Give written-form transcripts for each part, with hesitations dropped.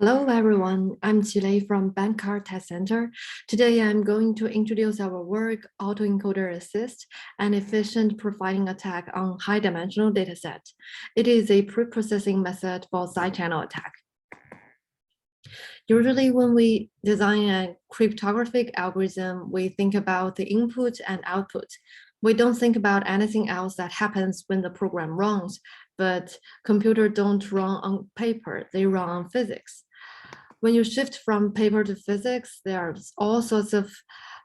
Hello everyone, I'm Qilei from Bankcard Test Center. Today I'm going to introduce our work, Autoencoder Assist, an efficient profiling attack on high-dimensional dataset. It is a preprocessing method for side-channel attack. Usually when we design a cryptographic algorithm, we think about the input and output. We don't think about anything else that happens when the program runs, but computers don't run on paper, they run on physics. When you shift from paper to physics, there's all sorts of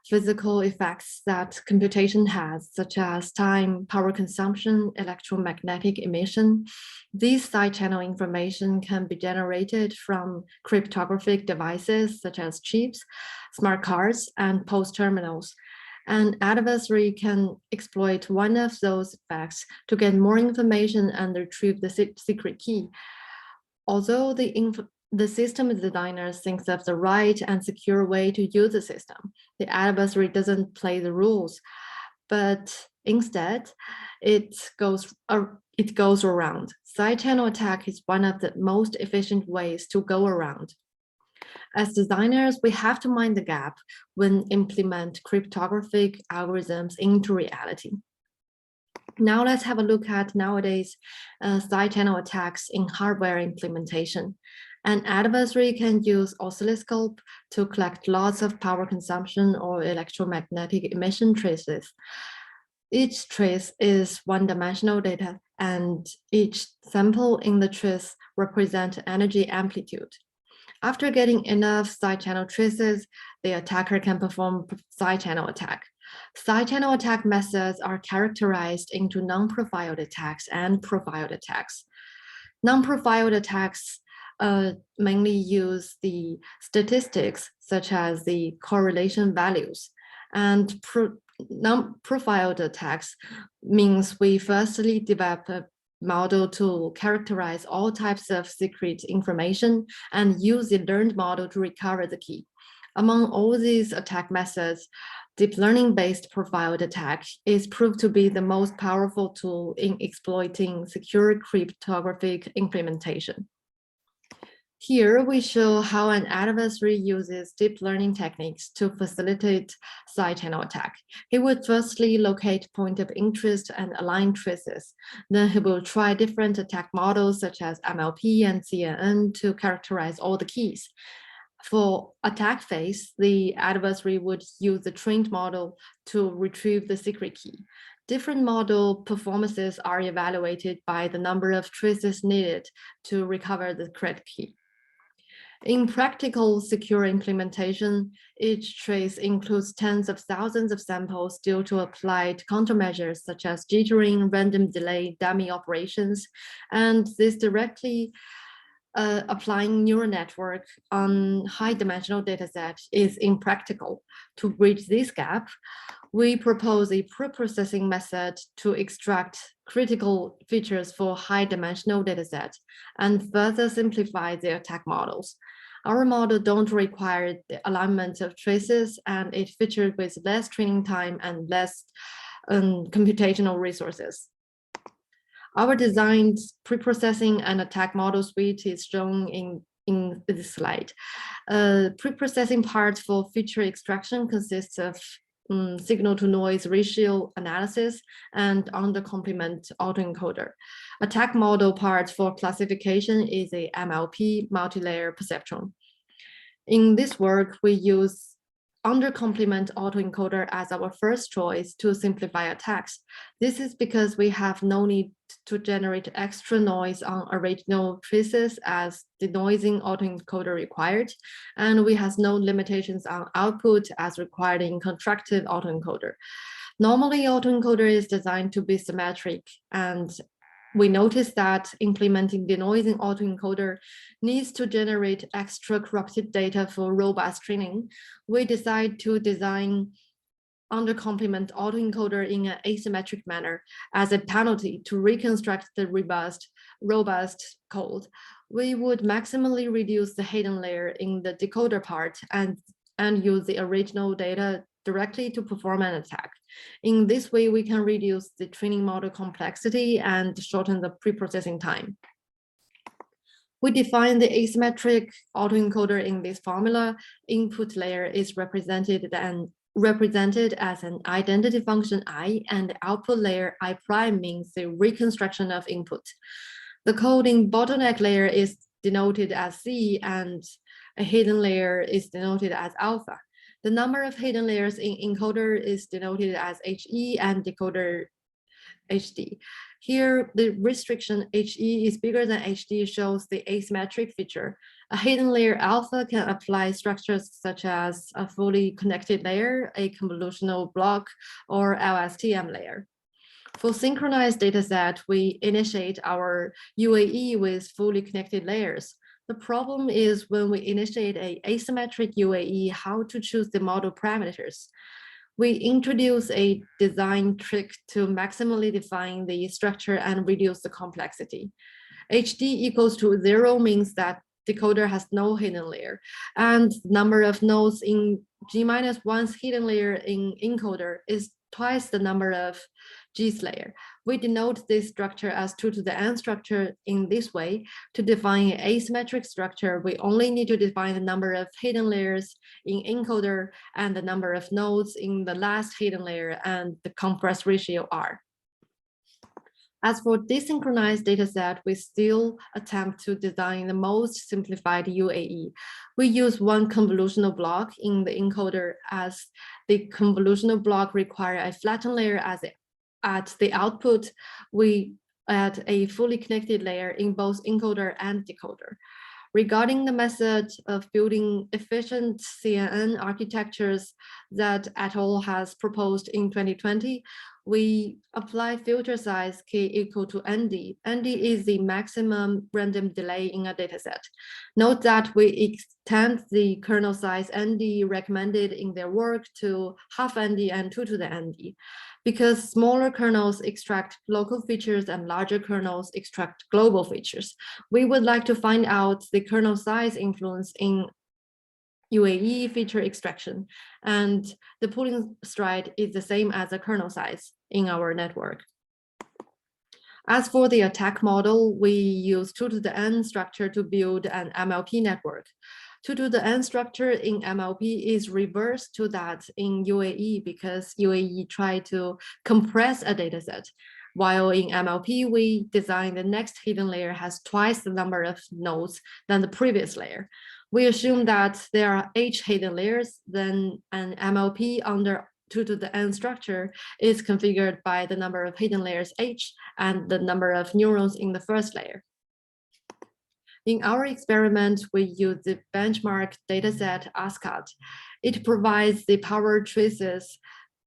physical effects that computation has, such as time, power consumption, electromagnetic emission. These side channel information can be generated from cryptographic devices, such as chips, smart cards, and post terminals. An adversary can exploit one of those effects to get more information and retrieve the secret key. Although the system designer thinks of the right and secure way to use the system, the adversary doesn't play the rules, but instead it goes around. Side channel attack is one of the most efficient ways to go around. As designers, we have to mind the gap when implement cryptographic algorithms into reality. Now let's have a look at nowadays side channel attacks in hardware implementation. An adversary can use oscilloscope to collect lots of power consumption or electromagnetic emission traces. Each trace is one-dimensional data, and each sample in the trace represents energy amplitude. After getting enough side channel traces, the attacker can perform side channel attack. Side channel attack methods are characterized into non-profiled attacks and profiled attacks. Non-profiled attacks mainly use the statistics, such as the correlation values. And non-profiled attacks means we firstly develop a model to characterize all types of secret information and use the learned model to recover the key. Among all these attack methods, deep learning-based profiled attack is proved to be the most powerful tool in exploiting secure cryptographic implementation. Here we show how an adversary uses deep learning techniques to facilitate side channel attack. He would firstly locate point of interest and align traces. Then he will try different attack models such as MLP and CNN to characterize all the keys. For attack phase, the adversary would use the trained model to retrieve the secret key. Different model performances are evaluated by the number of traces needed to recover the correct key. In practical secure implementation, each trace includes tens of thousands of samples due to applied countermeasures such as jittering, random delay, dummy operations, and this directly applying neural network on high-dimensional dataset is impractical. To bridge this gap, we propose a preprocessing method to extract critical features for high-dimensional dataset and further simplify the attack models. Our model don't require the alignment of traces, and it features with less training time and less computational resources. Our designed preprocessing and attack model suite is shown in this slide. Preprocessing part for feature extraction consists of signal-to-noise ratio analysis and undercomplete autoencoder. Attack model part for classification is a MLP, multi-layer perceptron. In this work, we use undercomplete autoencoder as our first choice to simplify attacks. This is because we have no need to generate extra noise on original traces as denoising autoencoder required, and we have no limitations on output as required in constructive autoencoder. Normally, autoencoder is designed to be symmetric, and we noticed that implementing denoising autoencoder needs to generate extra corrupted data for robust training. We decide to design undercomplete autoencoder in an asymmetric manner as a penalty to reconstruct the robust code. We would maximally reduce the hidden layer in the decoder part and use the original data directly to perform an attack. In this way, we can reduce the training model complexity and shorten the preprocessing time. We define the asymmetric autoencoder in this formula. Input layer is represented as an identity function I, and the output layer I prime means the reconstruction of input. The coding bottleneck layer is denoted as C, and a hidden layer is denoted as alpha. The number of hidden layers in encoder is denoted as HE and decoder HD. Here, the restriction HE is bigger than HD shows the asymmetric feature. A hidden layer alpha can apply structures such as a fully connected layer, a convolutional block, or LSTM layer. For synchronized dataset, we initiate our UAE with fully connected layers. The problem is when we initiate an asymmetric UAE, how to choose the model parameters. We introduce a design trick to maximally define the structure and reduce the complexity. HD equals to 0 means that decoder has no hidden layer, and the number of nodes in G-1's hidden layer in encoder is twice the number of G's layer. We denote this structure as 2 to the n structure in this way. To define an asymmetric structure, we only need to define the number of hidden layers in encoder and the number of nodes in the last hidden layer and the compress ratio R. As for desynchronized dataset, we still attempt to design the most simplified UAE. We use one convolutional block in the encoder, as the convolutional block requires a flattened layer at the output. We add a fully connected layer in both encoder and decoder. Regarding the method of building efficient CNN architectures that et al. Has proposed in 2020, we apply filter size k equal to ND. ND is the maximum random delay in a dataset. Note that we extend the kernel size ND recommended in their work to half ND and 2 to the ND. Because smaller kernels extract local features and larger kernels extract global features, we would like to find out the kernel size influence in UAE feature extraction, and the pooling stride is the same as the kernel size in our network. As for the attack model, we use 2 to the n structure to build an MLP network. 2 to the n structure in MLP is reverse to that in UAE because UAE try to compress a dataset, while in MLP, we design the next hidden layer has twice the number of nodes than the previous layer. We assume that there are H hidden layers, then an MLP under 2 to the n structure is configured by the number of hidden layers H and the number of neurons in the first layer. In our experiment, we use the benchmark dataset ASCAD. It provides the power traces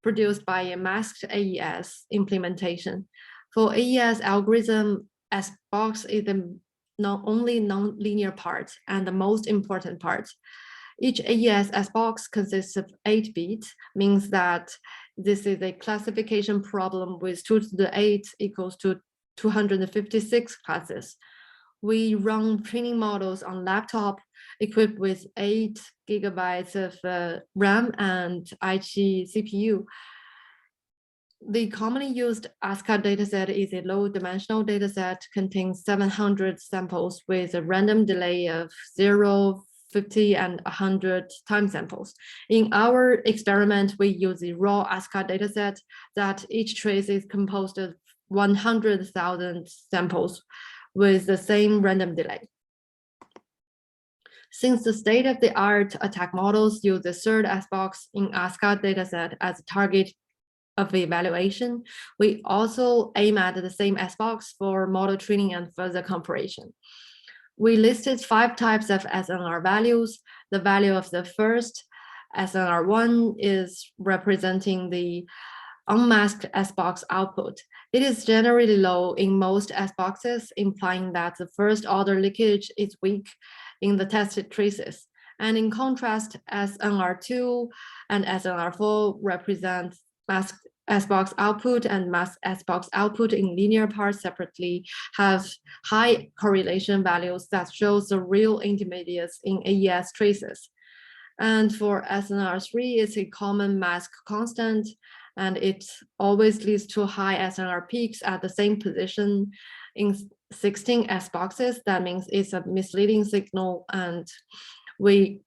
produced by a masked AES implementation. For AES algorithm, SBox is the only non-linear part and the most important part. Each AES SBox consists of 8 bits, means that this is a classification problem with 2 to the 8 equals to 256 classes. We run training models on laptop equipped with 8 gigabytes of RAM and IG CPU. The commonly used ASCAD dataset is a low-dimensional dataset, contains 700 samples with a random delay of 0, 50, and 100 time samples. In our experiment, we use the raw ASCAD dataset that each trace is composed of 100,000 samples with the same random delay. Since the state-of-the-art attack models use the third SBox in ASCAD dataset as a target of evaluation, we also aim at the same SBox for model training and further comparison. We listed 5 types of SNR values. The value of the first, SNR1, is representing the unmasked SBox output. It is generally low in most SBoxes, implying that the first order leakage is weak in the tested traces. And in contrast, SNR2 and SNR4 represent masked SBox output and masked SBox output in linear parts separately have high correlation values that shows the real intermediates in AES traces. And for SNR3, it's a common mask constant, and it always leads to high SNR peaks at the same position. 16 S boxes. That means it's a misleading signal, and we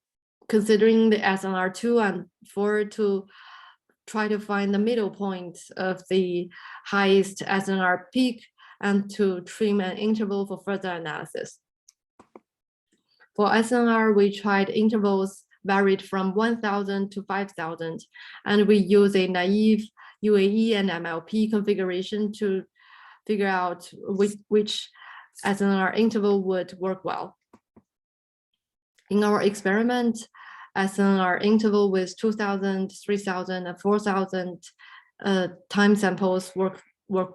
considering the SNR 2 and 4 to try to find the middle point of the highest SNR peak and to trim an interval for further analysis. For SNR, we tried intervals varied from 1,000 to 5,000, and we use a naive UAE and MLP configuration to figure out which SNR interval would work well. In our experiment, SNR interval with 2,000, 3,000, and 4,000 time samples work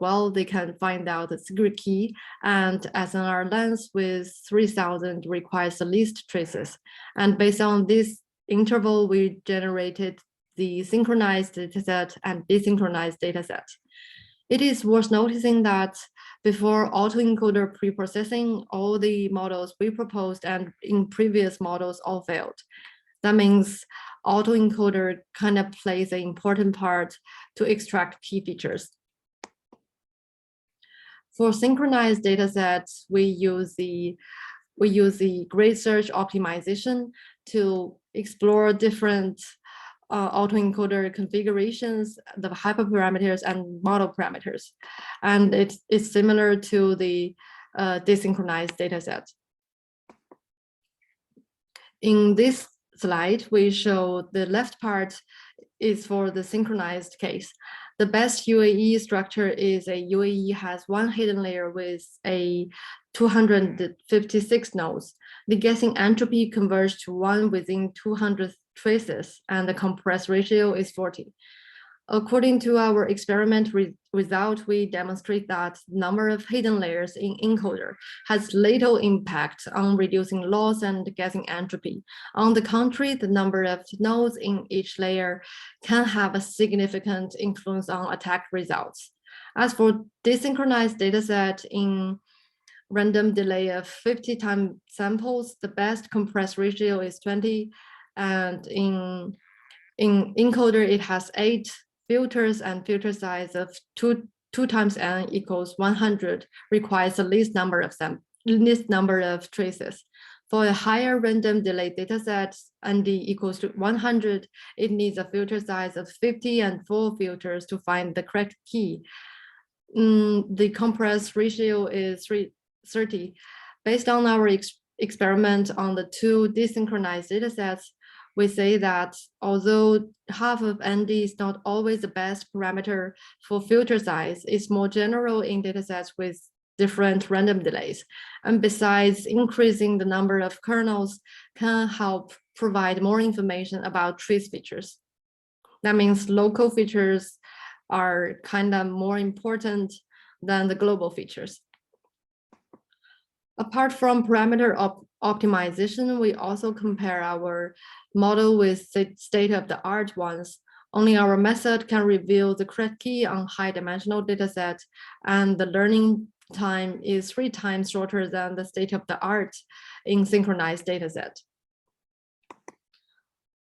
well. They can find out the secret key, and SNR length with 3,000 requires the least traces. And based on this interval, we generated the synchronized dataset and desynchronized dataset. It is worth noticing that before autoencoder preprocessing, all the models we proposed and in previous models all failed. That means autoencoder kind of plays an important part to extract key features. For synchronized datasets, we use the grid search optimization to explore different autoencoder configurations, the hyperparameters and model parameters. And it's similar to the desynchronized dataset. In this slide, we show the left part is for the synchronized case. The best UAE structure is a UAE has one hidden layer with a 256 nodes. The guessing entropy converges to 1 within 200 traces, and the compress ratio is 40. According to our experiment result, we demonstrate that the number of hidden layers in encoder has little impact on reducing loss and guessing entropy. On the contrary, the number of nodes in each layer can have a significant influence on attack results. As for desynchronized dataset in random delay of 50 time samples, the best compress ratio is 20, and in encoder it has 8 filters, and filter size of 2 times n equals 100 requires the least number of traces. For a higher random delay dataset, ND equals to 100, it needs a filter size of 50 and 4 filters to find the correct key. The compress ratio is 30. Based on our experiment on the 2 desynchronized datasets, we say that although half of ND is not always the best parameter for filter size, it's more general in datasets with different random delays. And besides, increasing the number of kernels can help provide more information about trace features. That means local features are kind of more important than the global features. Apart from parameter optimization, we also compare our model with state-of-the-art ones. Only our method can reveal the correct key on high-dimensional dataset, and the learning time is 3 times shorter than the state-of-the-art in synchronized dataset.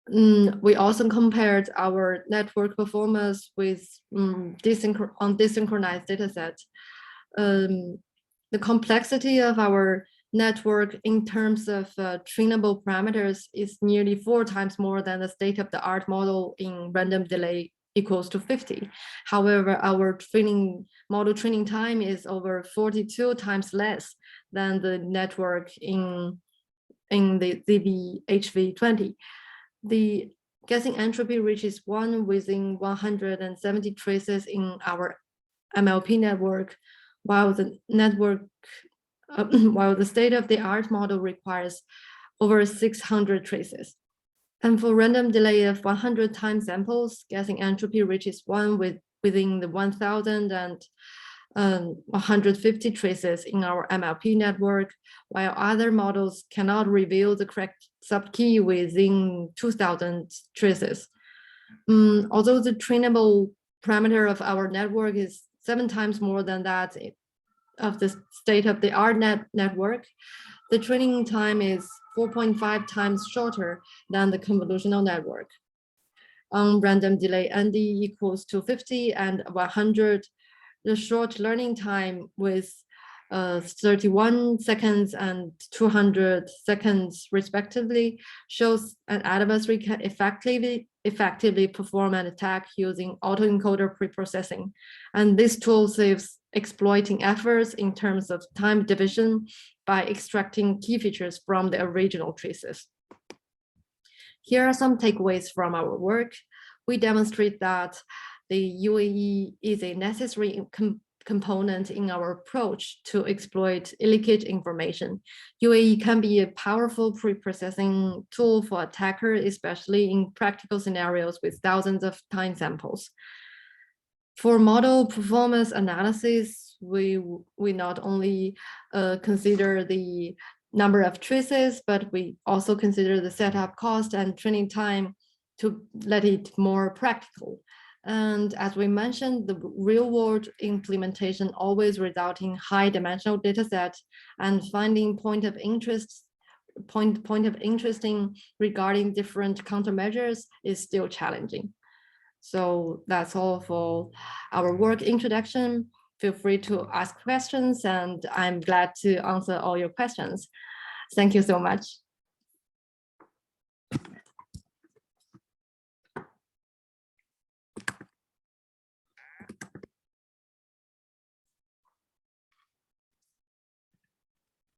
We also compared our network performance with desynchronized dataset. The complexity of our network in terms of trainable parameters is nearly 4 times more than the state-of-the-art model in random delay equals to 50. However, our model training time is over 42 times less than the network in the ZBHV20. The guessing entropy reaches 1 within 170 traces in our MLP network, while the state-of-the-art model requires over 600 traces. And for random delay of 100 time samples, guessing entropy reaches 1 within the 1,000 and 150 traces in our MLP network, while other models cannot reveal the correct subkey within 2,000 traces. Although the trainable parameter of our network is 7 times more than that of the state-of-the-art network, the training time is 4.5 times shorter than the convolutional network. On random delay, ND equals to 50 and 100. The short learning time with 31 seconds and 200 seconds respectively, shows an adversary can effectively perform an attack using autoencoder preprocessing. And this tool saves exploiting efforts in terms of time division by extracting key features from the original traces. Here are some takeaways from our work. We demonstrate that the UAE is a necessary component in our approach to exploit leakage information. UAE can be a powerful pre-processing tool for attackers, especially in practical scenarios with thousands of time samples. For model performance analysis, we not only consider the number of traces, but we also consider the setup cost and training time to let it more practical. And as we mentioned, the real world implementation always results in high dimensional data set, and finding point of interesting regarding different countermeasures is still challenging. So that's all for our work introduction. Feel free to ask questions, and I'm glad to answer all your questions. Thank you so much.